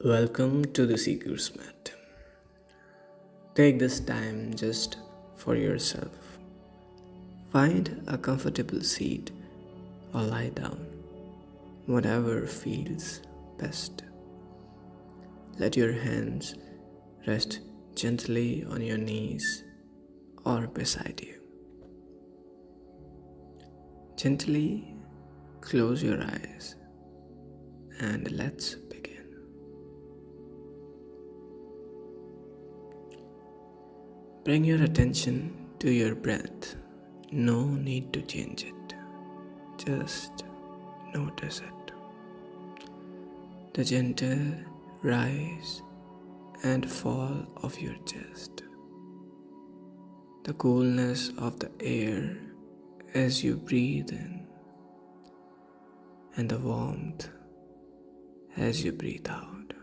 Welcome to the Seeker's Mat. Take this time just for yourself. Find a comfortable seat or lie down, whatever feels best. Let your hands rest gently on your knees or beside you. Gently close your eyes and let's begin. Bring your attention to your breath. No need to change it. Just notice it. The gentle rise and fall of your chest. The coolness of the air as you breathe in, and the warmth as you breathe out.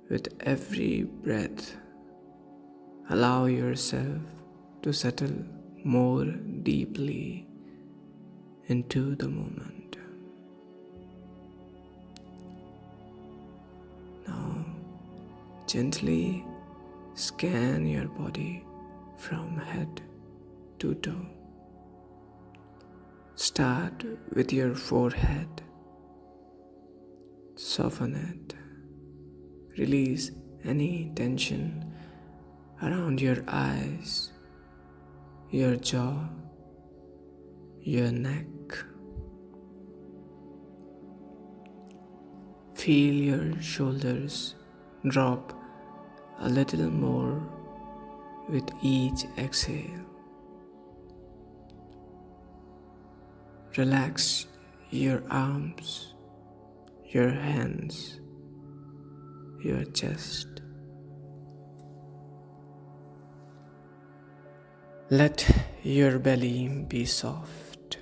With every breath, allow yourself to settle more deeply into the moment. Now, gently scan your body from head to toe. Start with your forehead. Soften it. Release any tension around your eyes, your jaw, your neck. Feel your shoulders drop a little more with each exhale. Relax your arms, your hands, your chest. Let your belly be soft.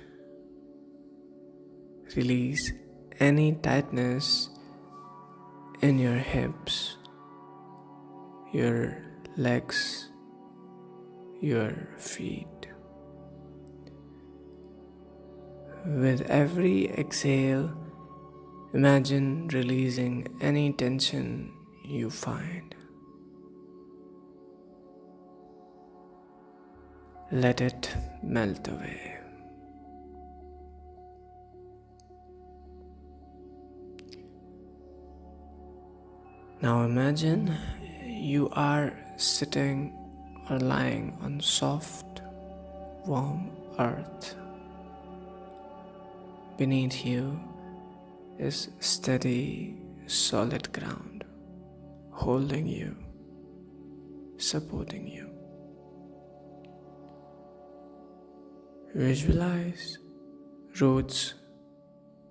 Release any tightness in your hips, your legs, your feet. With every exhale, imagine releasing any tension you find. Let it melt away. Now imagine you are sitting or lying on soft, warm earth. Beneath you is steady, solid ground, holding you, supporting you. Visualize roots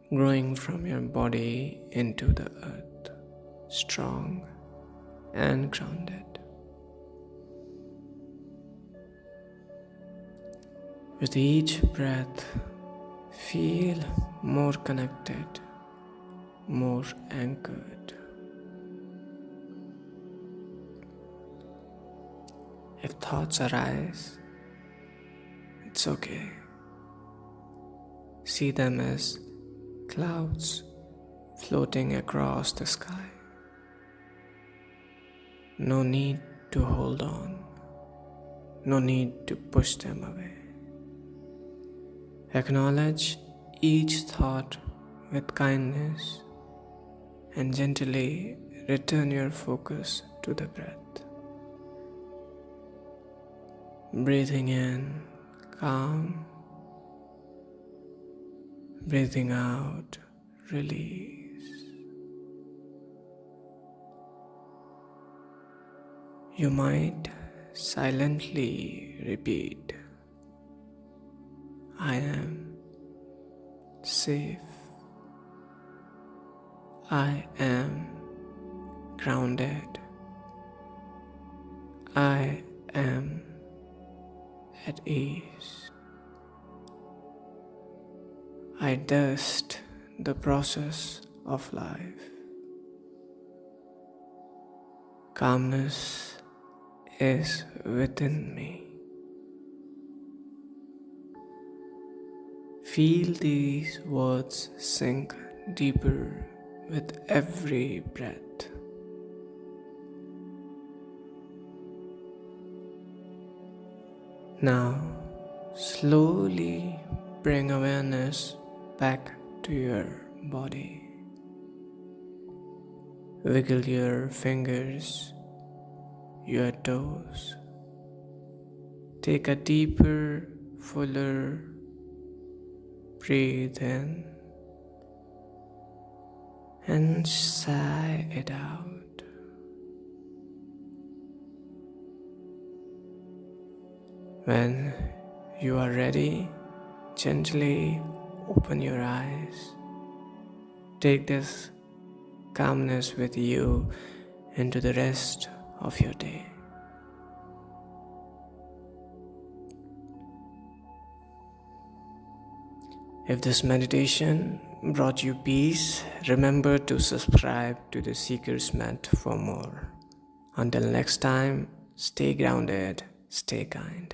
growing from your body into the earth, strong and grounded. With each breath, feel more connected, more anchored. If thoughts arise, it's okay. See them as clouds floating across the sky. No need to hold on. No need to push them away. Acknowledge each thought with kindness and gently return your focus to the breath. Breathing in, calm. Breathing out, release. You might silently repeat, I am safe. I am grounded. I am at ease. I trust the process of life. Calmness is within me. Feel these words sink deeper with every breath. Now, slowly bring awareness back to your body. Wiggle your fingers, your toes. Take a deeper, fuller breathe in and sigh it out. When you are ready, gently open your eyes. Take this calmness with you into the rest of your day. If this meditation brought you peace, remember to subscribe to the Seeker's Mat for more. Until next time, stay grounded, stay kind.